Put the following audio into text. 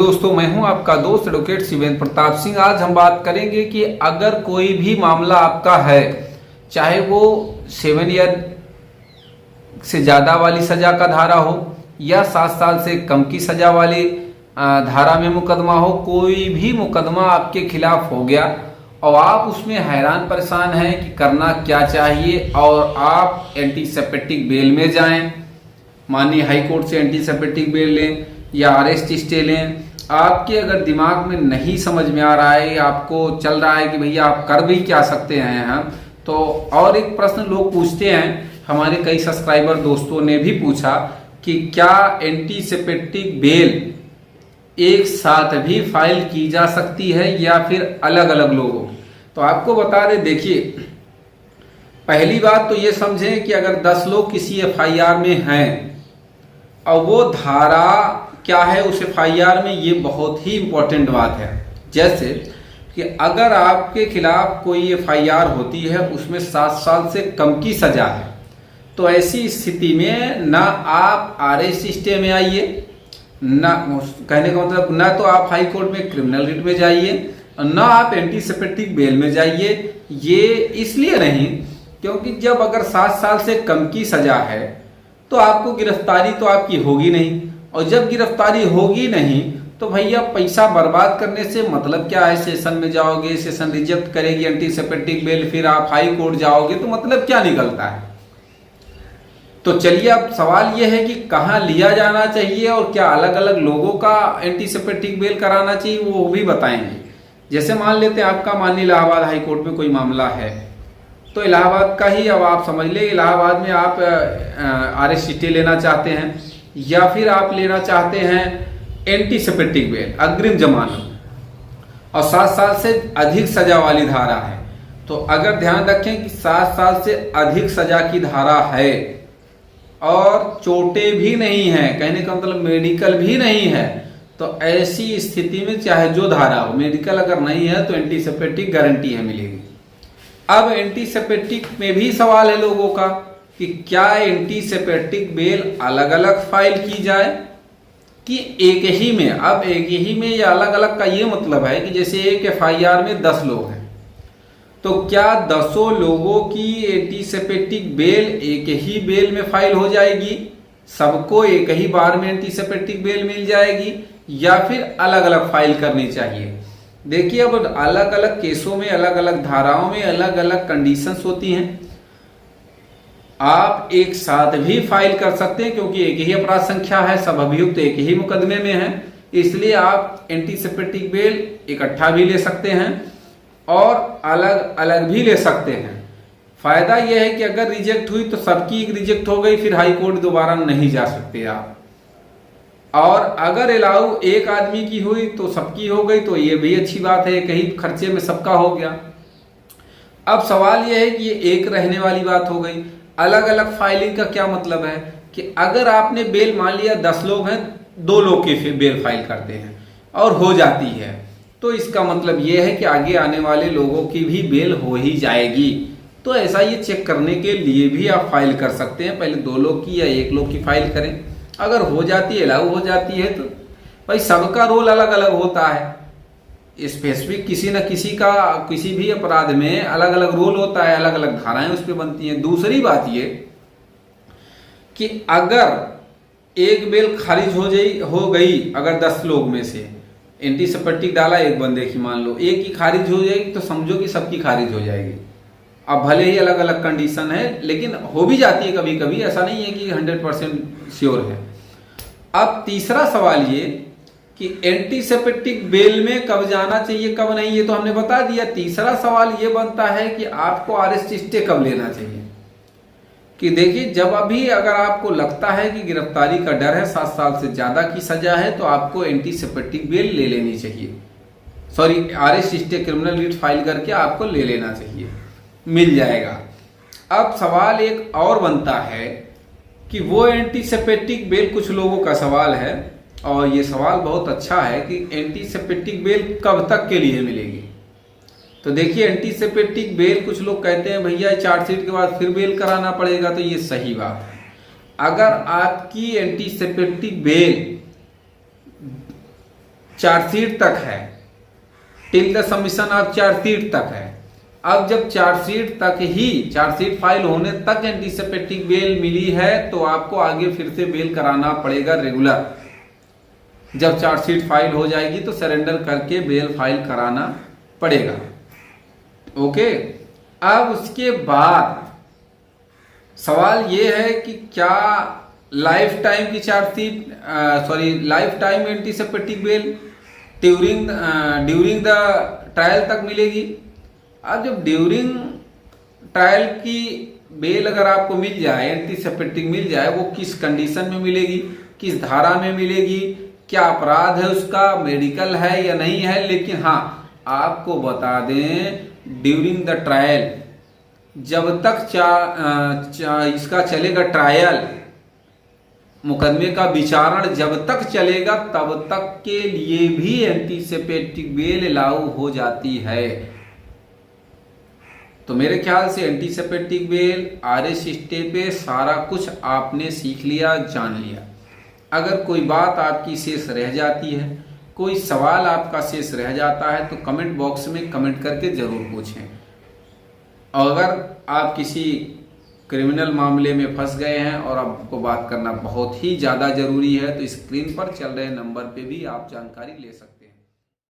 दोस्तों, मैं हूं आपका दोस्त एडवोकेट शिवेंद्र प्रताप सिंह। आज हम बात करेंगे कि अगर कोई भी मामला आपका है, चाहे वो 7 ईयर से ज़्यादा वाली सज़ा का धारा हो या 7 साल से कम की सज़ा वाली धारा में मुकदमा हो, कोई भी मुकदमा आपके खिलाफ हो गया और आप उसमें हैरान परेशान हैं कि करना क्या चाहिए और आप एंटीसेप्टिक बेल में जाएं, माननीय हाई कोर्ट से एंटीसेप्टिक बेल लें या अरेस्ट स्टे लें। आपके अगर दिमाग में नहीं समझ में आ रहा है, आपको चल रहा है कि भैया आप कर भी क्या सकते हैं हम तो, और एक प्रश्न लोग पूछते हैं, हमारे कई सब्सक्राइबर दोस्तों ने भी पूछा कि क्या एंटीसेप्टिक बेल एक साथ भी फाइल की जा सकती है या फिर अलग अलग लोगों की। तो आपको बता दें, देखिए, पहली बात तो ये समझें कि अगर 10 लोग किसी एफआईआर में हैं और वो धारा क्या है उस एफआईआर में, ये बहुत ही इंपॉर्टेंट बात है। जैसे कि अगर आपके खिलाफ कोई एफआईआर होती है, उसमें 7 साल से कम की सजा है, तो ऐसी स्थिति में ना आप अरेस्ट स्टे में आइए, ना कहने का मतलब ना तो आप हाई कोर्ट में क्रिमिनल रिट में जाइए, ना आप एंटीसेप्टिक बेल में जाइए। ये इसलिए नहीं क्योंकि जब अगर 7 साल से कम की सजा है तो आपको गिरफ्तारी तो आपकी होगी नहीं, और जब गिरफ्तारी होगी नहीं तो भैया पैसा बर्बाद करने से मतलब क्या है। सेशन में जाओगे, सेशन रिजेक्ट करेगी एंटीसेप्टिक बेल, फिर आप हाई कोर्ट जाओगे, तो मतलब क्या निकलता है। तो चलिए, अब सवाल यह है कि कहाँ लिया जाना चाहिए और क्या अलग अलग लोगों का एंटीसेप्टिक बेल कराना चाहिए, वो भी बताएंगे। जैसे मान लेते हैं आपका माननीय इलाहाबाद हाई कोर्ट में कोई मामला है, तो इलाहाबाद का ही अब आप समझ ले, इलाहाबाद में आप अरेस्ट स्टे लेना चाहते हैं या फिर आप लेना चाहते हैं एंटीसेप्टिक बेल, अग्रिम जमानत, और 7 साल से अधिक सजा वाली धारा है। तो अगर ध्यान रखें कि 7 साल से अधिक सजा की धारा है और चोटें भी नहीं है, कहने का मतलब मेडिकल भी नहीं है, तो ऐसी स्थिति में चाहे जो धारा हो, मेडिकल अगर नहीं है तो एंटीसेप्टिक गारंटी है मिलेगी। अब एंटीसेप्टिक में भी सवाल है लोगों का कि क्या एंटीसेप्टिक बेल अलग अलग फाइल की जाए कि एक ही में। अब एक ही में या अलग अलग का ये मतलब है कि जैसे एक एफआईआर में 10 लोग हैं, तो क्या 10 लोगों की एंटीसेप्टिक बेल एक ही बेल में फाइल हो जाएगी, सबको एक ही बार में एंटीसेप्टिक बेल मिल जाएगी, या फिर अलग अलग फाइल करनी चाहिए। देखिए, अब अलग अलग केसों में, अलग अलग धाराओं में अलग अलग कंडीशंस होती हैं। आप एक साथ भी फाइल कर सकते हैं क्योंकि एक ही अपराध संख्या है, सब अभियुक्त एक ही मुकदमे में हैं, इसलिए आप एंटीसेप्टिक बेल इकट्ठा भी ले सकते हैं और अलग अलग भी ले सकते हैं। फायदा यह है कि अगर रिजेक्ट हुई तो सबकी रिजेक्ट हो गई, फिर हाई कोर्ट दोबारा नहीं जा सकते आप, और अगर अलाउ एक आदमी की हुई तो सबकी हो गई, तो ये भी अच्छी बात है, कहीं खर्चे में सबका हो गया। अब सवाल यह है कि ये एक रहने वाली बात हो गई। अलग अलग फाइलिंग का क्या मतलब है कि अगर आपने बेल, मान लिया 10 लोग हैं, 2 लोग की बेल फाइल करते हैं और हो जाती है, तो इसका मतलब यह है कि आगे आने वाले लोगों की भी बेल हो ही जाएगी। तो ऐसा ये चेक करने के लिए भी आप फाइल कर सकते हैं, पहले 2 लोग की या 1 लोग की फाइल करें, अगर हो जाती है, अलाउ हो जाती है, तो भाई सबका रोल अलग अलग होता है, स्पेसिफिक किसी न किसी का किसी भी अपराध में अलग अलग रोल होता है, अलग अलग धाराएं उस पर बनती हैं। दूसरी बात ये कि अगर एक बेल खारिज हो गई अगर 10 लोग में से एंटीसेप्टिक डाला एक बंदे की, मान लो एक की खारिज हो जाएगी, तो समझो कि सबकी खारिज हो जाएगी। अब भले ही अलग अलग कंडीशन है, लेकिन हो भी जाती है कभी कभी, ऐसा नहीं है कि 100% श्योर है। अब तीसरा सवाल ये कि एंटीसेप्टिक बेल में कब जाना चाहिए कब नहीं, ये तो हमने बता दिया। तीसरा सवाल ये बनता है कि आपको अरेस्ट स्टे कब लेना चाहिए। कि देखिए, जब अभी अगर आपको लगता है कि गिरफ्तारी का डर है, 7 साल से ज्यादा की सजा है, तो आपको एंटीसेप्टिक बेल ले लेनी चाहिए, sorry arrest stay criminal writ file करके आपको ले लेना चाहिए, मिल जाएगा। अब सवाल एक और बनता है कि वो एंटीसेप्टिक बेल, कुछ लोगों का सवाल है और ये सवाल बहुत अच्छा है कि एंटीसेप्टिक बेल कब तक के लिए मिलेगी। तो देखिए, एंटीसेप्टिक बेल कुछ लोग कहते हैं भैया चार्जशीट के बाद फिर बेल कराना पड़ेगा, तो ये सही बात है। अगर आपकी एंटीसेप्टिक बेल चार्जशीट तक है, till the submission of chargesheet तक है। अब जब चार्जशीट फाइल होने तक एंटीसिपेटिक बेल मिली है तो आपको आगे फिर से बेल कराना पड़ेगा रेगुलर। जब चार्जशीट फाइल हो जाएगी तो सरेंडर करके बेल फाइल कराना पड़ेगा। ओके, अब उसके बाद सवाल ये है कि क्या लाइफ टाइम की lifetime anticipatory bail during the trial तक मिलेगी। अब जब ड्यूरिंग ट्रायल की बेल अगर आपको मिल जाए, एंटीसिपेटिक मिल जाए, वो किस कंडीशन में मिलेगी, किस धारा में मिलेगी, क्या अपराध है उसका, मेडिकल है या नहीं है। लेकिन हाँ, आपको बता दें ड्यूरिंग द ट्रायल, जब तक इसका चलेगा ट्रायल, मुकदमे का विचारण जब तक चलेगा तब तक के लिए भी एंटीसिपेटिक बेल लागू हो जाती है। तो मेरे ख्याल से एंटीसिपेटिक बेल आरएस स्टे पे सारा कुछ आपने सीख लिया, जान लिया। अगर कोई बात आपकी शेष रह जाती है, कोई सवाल आपका शेष रह जाता है तो कमेंट बॉक्स में कमेंट करके जरूर पूछें। और अगर आप किसी क्रिमिनल मामले में फंस गए हैं और आपको बात करना बहुत ही ज़्यादा जरूरी है तो स्क्रीन पर चल रहे नंबर पे भी आप जानकारी ले सकते हैं।